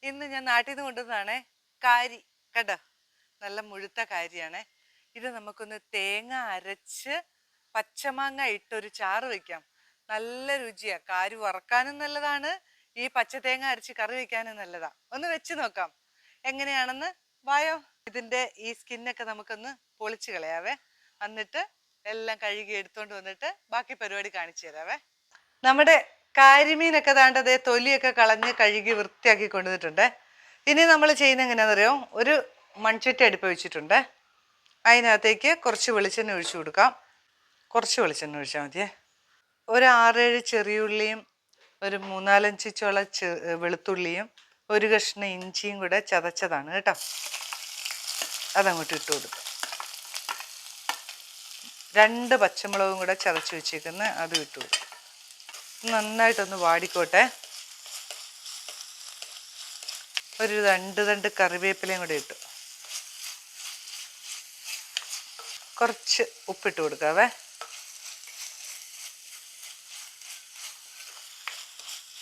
ഇന്ന് ഞാൻ നാട്ടിൽ നിന്ന് കൊണ്ടുവന്നതാണേ കാരി. കേട്ടോ, നല്ല മുഴുത്ത കാരിയാണേ. ഇത് നമുക്കൊന്ന് തേങ്ങ അരച്ച് പച്ചമാങ്ങ ഇട്ടൊരു ചാറ് വെക്കാം. നല്ല രുചിയാ. കാരി വറക്കാനും നല്ലതാണ്, ഈ പച്ച തേങ്ങ അരച്ച് കറി വെക്കാനും നല്ലതാ. ഒന്ന് വെച്ച് നോക്കാം എങ്ങനെയാണെന്ന്. വായോ. ഇതിന്റെ ഈ സ്കിന്നൊക്കെ നമുക്കൊന്ന് പൊളിച്ച് കളയാവേ. എന്നിട്ട് എല്ലാം കഴുകി എടുത്തോണ്ട് വന്നിട്ട് ബാക്കി പരിപാടി കാണിച്ചു തരാവേ. നമ്മുടെ കാരിമീനൊക്കെ ദാണ്ടതേ തൊലിയൊക്കെ കളഞ്ഞ് കഴുകി വൃത്തിയാക്കി കൊണ്ടുവന്നിട്ടുണ്ട്. ഇനി നമ്മൾ ചെയ്യുന്ന എങ്ങനെയാണെന്നറിയോ, ഒരു മൺചട്ടി അടുപ്പ് വെച്ചിട്ടുണ്ട്. അതിനകത്തേക്ക് കുറച്ച് വെളിച്ചെണ്ണ ഒഴിച്ചു കൊടുക്കാം. കുറച്ച് വെളിച്ചെണ്ണ ഒഴിച്ചാൽ മതിയേ. ഒരു 6-7 ചെറിയുള്ളിയും ഒരു 3-4 ചുള വെളുത്തുള്ളിയും ഒരു കഷ്ണം ഇഞ്ചിയും കൂടെ ചതച്ചതാണ് കേട്ടോ. അതങ്ങോട്ട് ഇട്ട് കൊടുക്കും. 2 പച്ചമുളകും കൂടെ ചതച്ച് വെച്ചേക്കുന്ന അതും ഇട്ട് കൊടുക്കും. നന്നായിട്ടൊന്ന് വാടിക്കോട്ടെ. ഒരു 2 തണ്ട് കറിവേപ്പിലയും കൂടെ ഇട്ടു. കുറച്ച് ഉപ്പിട്ട് കൊടുക്കാവേ.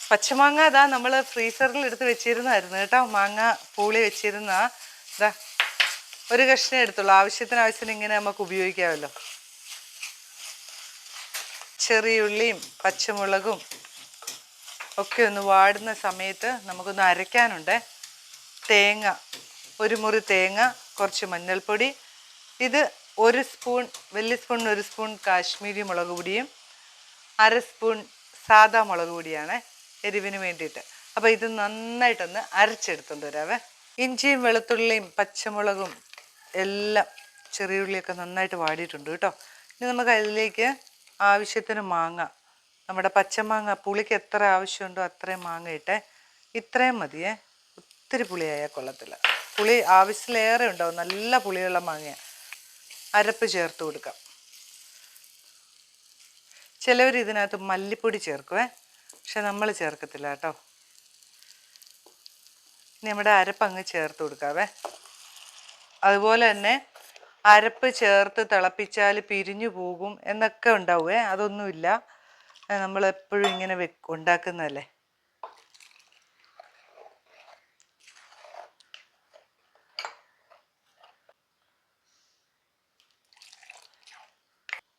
പച്ചമാങ്ങ ഇതാ നമ്മൾ ഫ്രീസറിൽ എടുത്ത് വെച്ചിരുന്നായിരുന്നു കേട്ടോ. മാങ്ങ പൂളി വെച്ചിരുന്ന ഇതാ ഒരു കഷ്ണം എടുത്തുള്ളൂ. ആവശ്യത്തിന് ഇങ്ങനെ നമുക്ക് ഉപയോഗിക്കാമല്ലോ. ചെറിയുള്ളിയും പച്ചമുളകും ഒക്കെ ഒന്ന് വാടുന്ന സമയത്ത് നമുക്കൊന്ന് അരയ്ക്കാനുണ്ട്. തേങ്ങ, ഒരു മുറി തേങ്ങ, കുറച്ച് മഞ്ഞൾപ്പൊടി, ഇത് 1 സ്പൂൺ, വലിയ സ്പൂണിന് 1 സ്പൂൺ കാശ്മീരി മുളക് പൊടിയും 1/2 സ്പൂൺ സാദാ മുളക് പൊടിയാണ് എരിവിന് വേണ്ടിയിട്ട്. അപ്പോൾ ഇത് നന്നായിട്ടൊന്ന് അരച്ചെടുത്തോണ്ട് വരാവേ. ഇഞ്ചിയും വെളുത്തുള്ളിയും പച്ചമുളകും എല്ലാം ചെറിയുള്ളിയൊക്കെ നന്നായിട്ട് വാടിയിട്ടുണ്ട് കേട്ടോ. ഇനി നമുക്ക് അതിലേക്ക് ആവശ്യത്തിന് മാങ്ങ, നമ്മുടെ പച്ചമാങ്ങ, പുളിക്ക് എത്ര ആവശ്യമുണ്ടോ അത്രയും മാങ്ങ ഇട്ടേ. ഇത്രയും മതിയേ, ഒത്തിരി പുളിയായാൽ കൊള്ളത്തില്ല. പുളി ആവശ്യത്തിലേറെ ഉണ്ടാവും, നല്ല പുളിയുള്ള മാങ്ങ. അരപ്പ് ചേർത്ത് കൊടുക്കാം. ചിലവർ ഇതിനകത്ത് മല്ലിപ്പൊടി ചേർക്കുവേ, പക്ഷെ നമ്മൾ ചേർക്കത്തില്ല കേട്ടോ. ഇനി നമ്മുടെ അരപ്പ് അങ്ങ് ചേർത്ത് കൊടുക്കാവേ. അതുപോലെ തന്നെ അരപ്പ് ചേർത്ത് തിളപ്പിച്ചാൽ പിരിഞ്ഞു പോകും എന്നൊക്കെ ഉണ്ടാവുമേ, അതൊന്നുമില്ല. നമ്മളെപ്പോഴും ഇങ്ങനെ ഉണ്ടാക്കുന്നതല്ലേ.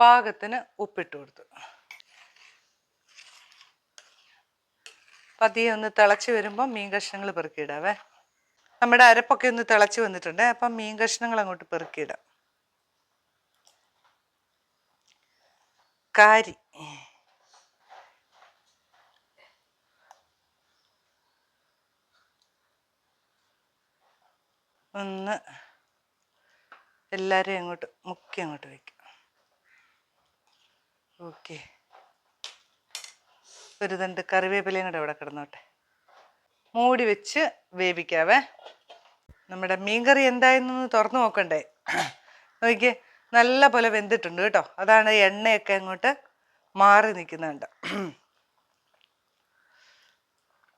പാകത്തിന് ഉപ്പിട്ട് കൊടുത്തു. പതിയെ ഒന്ന് തിളച്ച് വരുമ്പോൾ മീൻ കഷ്ണങ്ങൾ പെറുക്കിയിടാവേ. നമ്മുടെ അരപ്പൊക്കെ ഒന്ന് തിളച്ച് വന്നിട്ടുണ്ട്. അപ്പം മീൻ കഷ്ണങ്ങൾ അങ്ങോട്ട് പെറുക്കിയിടാം. കാരി ഒന്ന് എല്ലാവരെയും അങ്ങോട്ട് മുക്കി അങ്ങോട്ട് വയ്ക്കാം. ഓക്കെ, ഒരു തണ്ട് കറിവേപ്പിലയും കൂടെ ഇവിടെ കിടന്നോട്ടെ. മൂടി വെച്ച് വേവിക്കാവേ. നമ്മുടെ മീൻകറി എന്തായെന്നൊന്ന് തുറന്നു നോക്കണ്ടേ. നോക്കിയേ, നല്ല പോലെ വെന്തിട്ടുണ്ട് കേട്ടോ. അതാണ് എണ്ണയൊക്കെ അങ്ങോട്ട് മാറി നിൽക്കുന്നുണ്ട്.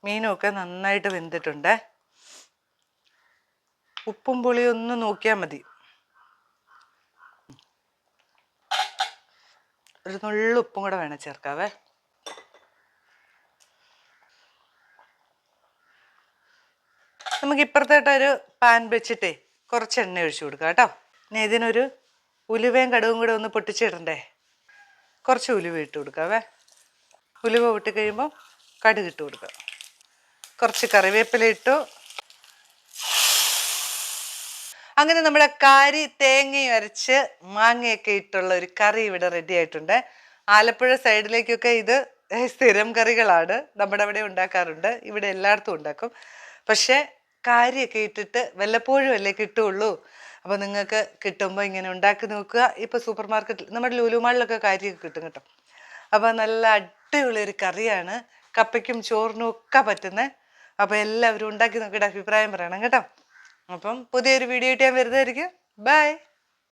മീനുമൊക്കെ നന്നായിട്ട് വെന്തിട്ടുണ്ട്. ഉപ്പും പുളിയും ഒന്ന് നോക്കിയാൽ മതി. ഒരു നുള്ളു ഉപ്പും കൂടെ വേണം ചേർക്കാവേ. നമുക്ക് ഇപ്പുറത്തായിട്ടൊരു പാൻ വെച്ചിട്ടേ കുറച്ച് എണ്ണ ഒഴിച്ചു കൊടുക്കാം കേട്ടോ. ഇനി ഇതിനൊരു ഉലുവയും കടുകും കൂടെ ഒന്ന് പൊട്ടിച്ചിടണ്ടേ. കുറച്ച് ഉലുവ ഇട്ട് കൊടുക്കാവേ. ഉലുവ പൊട്ടി കഴിയുമ്പോൾ കടുക് ഇട്ട് കൊടുക്കുക. കുറച്ച് കറിവേപ്പില ഇട്ടു. അങ്ങനെ നമ്മുടെ കാരി തേങ്ങയും അരച്ച് മാങ്ങയൊക്കെ ഇട്ടുള്ള ഒരു കറി ഇവിടെ റെഡി ആയിട്ടുണ്ട്. ആലപ്പുഴ സൈഡിലേക്കൊക്കെ ഇത് സ്ഥിരം കറികളാണ്. നമ്മുടെ അവിടെ ഉണ്ടാക്കാറുണ്ട്, ഇവിടെ എല്ലായിടത്തും ഉണ്ടാക്കും. പക്ഷേ കാരിയൊക്കെ ഇട്ടിട്ട് വല്ലപ്പോഴും അല്ലേ കിട്ടുള്ളൂ. അപ്പോൾ നിങ്ങൾക്ക് കിട്ടുമ്പോൾ ഇങ്ങനെ ഉണ്ടാക്കി നോക്കുക. ഇപ്പോൾ സൂപ്പർ മാർക്കറ്റിൽ, നമ്മുടെ ലുലു മാളിലൊക്കെ കാരിയൊക്കെ കിട്ടും കേട്ടോ. അപ്പോൾ നല്ല അടിപൊളിയൊരു കറിയാണ്, കപ്പയ്ക്കും ചോറിനും ഒക്കെ പറ്റുന്നത്. അപ്പോൾ എല്ലാവരും ഉണ്ടാക്കി നോക്കിയിട്ട് അഭിപ്രായം പറയണം കേട്ടോ. അപ്പം പുതിയൊരു വീഡിയോ ആയിട്ട് ഞാൻ വരുന്നതായിരിക്കും. ബൈ.